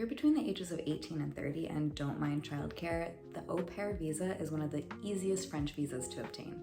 you're between the ages of 18 and 30 and don't mind childcare, the au pair visa is one of the easiest French visas to obtain.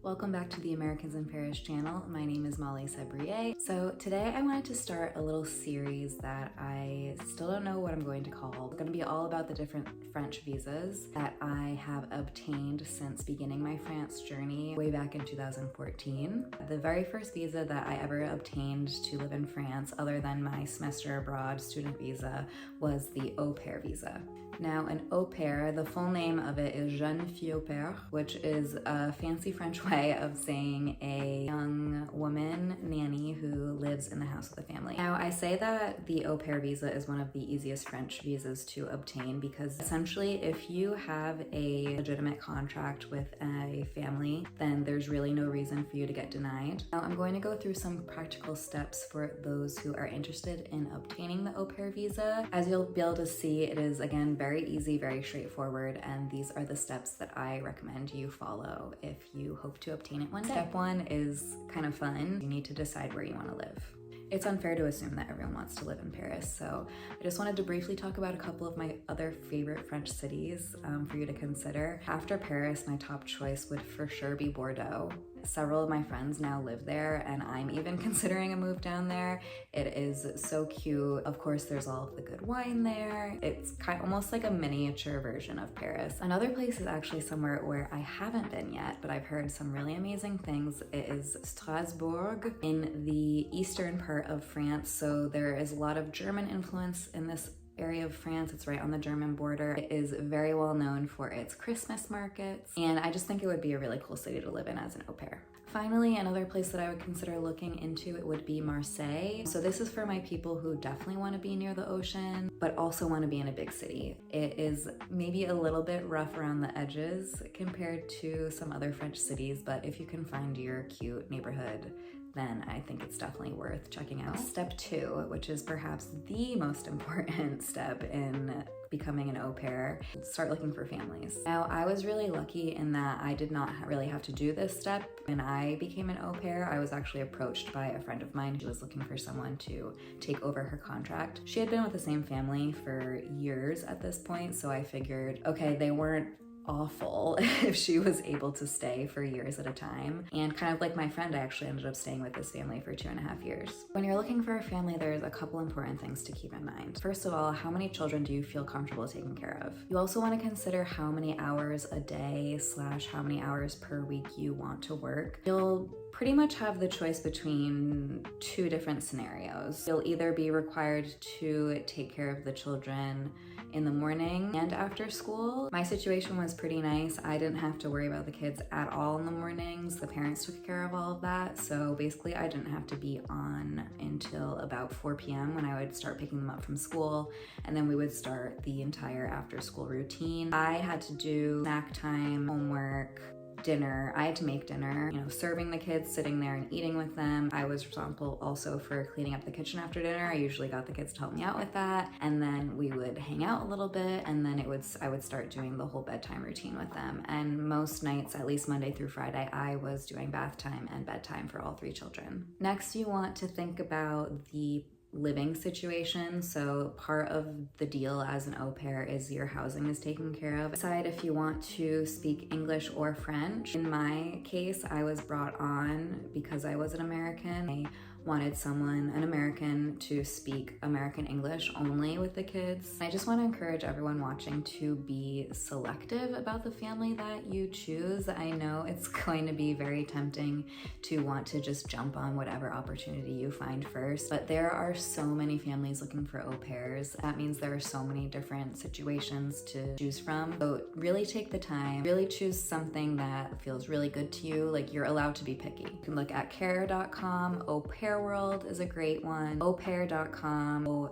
Welcome back to the Americans in Paris channel. My name is Molly Sabrier. So today I wanted to start a little series that I still don't know what I'm going to call. It's going to be all about the different French visas that I have obtained since beginning my France journey way back in 2014. The very first visa that I ever obtained to live in France, other than my semester abroad student visa, was the au pair visa. Now, an au pair, the full name of it is jeune fille au pair, which is a fancy French way of saying a young woman nanny who lives in the house of the family. Now, I say that the au pair visa is one of the easiest French visas to obtain because essentially if you have a legitimate contract with a family, then there's really no reason for you to get denied. Now, I'm going to go through some practical steps for those who are interested in obtaining the au pair visa. As you'll be able to see, it is again very easy, very straightforward, and these are the steps that I recommend you follow if you hope to obtain it one day. Step one is kind of fun. You need to decide where you want to live. It's unfair to assume that everyone wants to live in Paris, so I just wanted to briefly talk about a couple of my other favorite French cities for you to consider. After Paris, my top choice would for sure be Bordeaux. Several of my friends now live there, and I'm even considering a move down there. It is so cute. Of course, there's all of the good wine there. It's almost like a miniature version of Paris. Another place is actually somewhere where I haven't been yet, but I've heard some really amazing things. It is Strasbourg in the eastern part of France, so there is a lot of German influence in this area of France. It's right on the German border. It is very well known for its Christmas markets, and I just think it would be a really cool city to live in as an au pair. Finally, another place that I would consider looking into it would be Marseille. So this is for my people who definitely want to be near the ocean, but also want to be in a big city. It is maybe a little bit rough around the edges compared to some other French cities, but if you can find your cute neighborhood, then I think it's definitely worth checking out. Step two, which is perhaps the most important step in becoming an au pair, start looking for families. Now, I was really lucky in that I did not really have to do this step. When I became an au pair, I was actually approached by a friend of mine who was looking for someone to take over her contract. She had been with the same family for years at this point, so I figured, okay, they weren't awful if she was able to stay for years at a time. And kind of like my friend, I actually ended up staying with this family for 2.5 years. When you're looking for a family, there's a couple important things to keep in mind. First of all, how many children do you feel comfortable taking care of? You also want to consider how many hours a day / how many hours per week you want to work. You'll pretty much have the choice between two different scenarios. You'll either be required to take care of the children in the morning and after school. My situation was pretty nice. I didn't have to worry about the kids at all in the mornings. The parents took care of all of that. So basically I didn't have to be on until about 4 p.m. when I would start picking them up from school. And then we would start the entire after school routine. I had to do snack time, homework, dinner. I had to make dinner, serving the kids, sitting there and eating with them. I was responsible also for cleaning up the kitchen after dinner. I usually got the kids to help me out with that. And then we would hang out a little bit, and then I would start doing the whole bedtime routine with them. And most nights, at least Monday through Friday, I was doing bath time and bedtime for all 3 children. Next, you want to think about the living situation. So part of the deal as an au pair is your housing is taken care of. Decide if you want to speak English or French. In my case, I was brought on because I was an American. I wanted an American, to speak American English only with the kids. I just want to encourage everyone watching to be selective about the family that you choose. I know it's going to be very tempting to want to just jump on whatever opportunity you find first, but there are so many families looking for au pairs. That means there are so many different situations to choose from. So really take the time, really choose something that feels really good to you. Like, you're allowed to be picky. You can look at care.com, Au Pair World is a great one, aupair.com,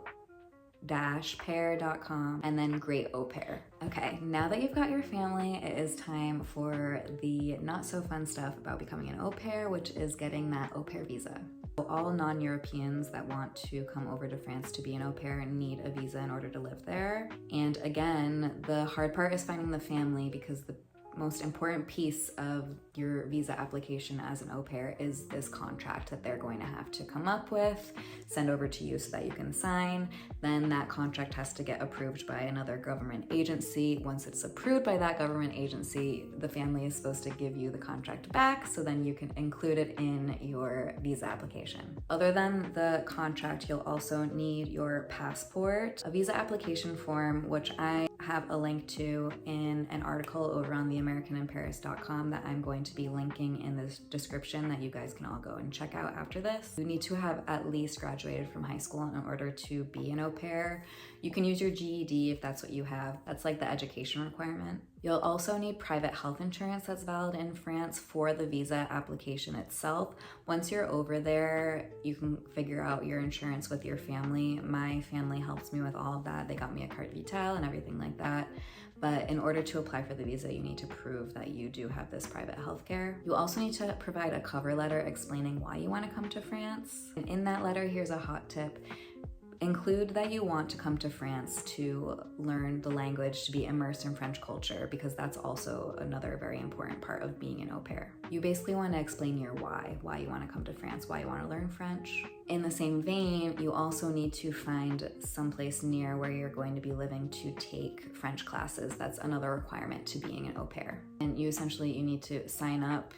pair.com, and then Great Au Pair. Okay, now that you've got your family, it is time for the not so fun stuff about becoming an au pair, which is getting that au pair visa. All non-Europeans that want to come over to France to be an au pair need a visa in order to live there. And again, the hard part is finding the family, because most important piece of your visa application as an au pair is this contract that they're going to have to come up with, send over to you so that you can sign. Then that contract has to get approved by another government agency. Once it's approved by that government agency, the family is supposed to give you the contract back so then you can include it in your visa application. Other than the contract, you'll also need your passport, a visa application form, which I have a link to in an article over on theamericaninparis.com that I'm going to be linking in this description that you guys can all go and check out after this. You need to have at least graduated from high school in order to be an au pair. You can use your GED if that's what you have. That's like the education requirement. You'll also need private health insurance that's valid in France for the visa application itself. Once you're over there, you can figure out your insurance with your family. My family helps me with all of that. They got me a carte vitale and everything like that. But in order to apply for the visa, you need to prove that you do have this private healthcare. You also need to provide a cover letter explaining why you want to come to France. And in that letter, here's a hot tip. Include that you want to come to France to learn the language, to be immersed in French culture, because that's also another very important part of being an au pair. You basically want to explain your why you want to come to France, why you want to learn French. In the same vein, you also need to find someplace near where you're going to be living to take French classes. That's another requirement to being an au pair. And you need to sign up,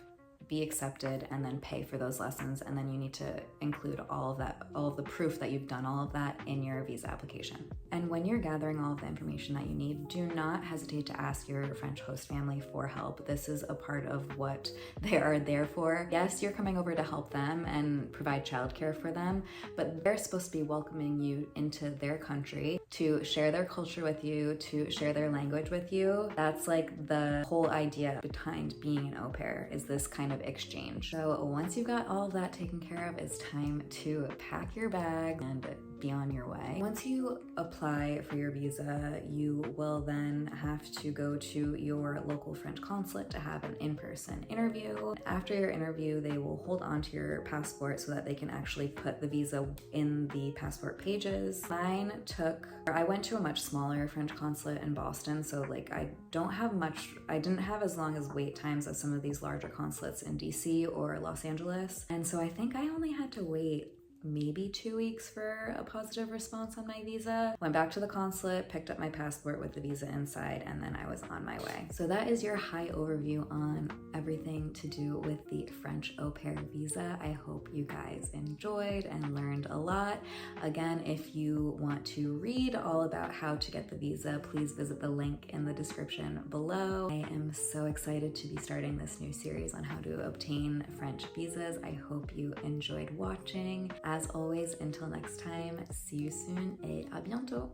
be accepted, and then pay for those lessons. And then you need to include all of the proof that you've done all of that in your visa application. And when you're gathering all of the information that you need, do not hesitate to ask your French host family for help. This is a part of what they are there for. Yes, you're coming over to help them and provide childcare for them, but they're supposed to be welcoming you into their country to share their culture with you, to share their language with you. That's like the whole idea behind being an au pair, is this kind of exchange. So once you've got all of that taken care of, it's time to pack your bag and be on your way. Once you apply for your visa, you will then have to go to your local French consulate to have an in-person interview. After your interview, they will hold onto your passport so that they can actually put the visa in the passport pages. I went to a much smaller French consulate in Boston, so like I didn't have as long as wait times as some of these larger consulates in DC or Los Angeles. And so I think I only had to wait maybe 2 weeks for a positive response on my visa. Went back to the consulate, picked up my passport with the visa inside, and then I was on my way. So that is your high overview on everything to do with the French au pair visa. I hope you guys enjoyed and learned a lot. Again, if you want to read all about how to get the visa, please visit the link in the description below. I am so excited to be starting this new series on how to obtain French visas. I hope you enjoyed watching. As always, until next time, see you soon et à bientôt!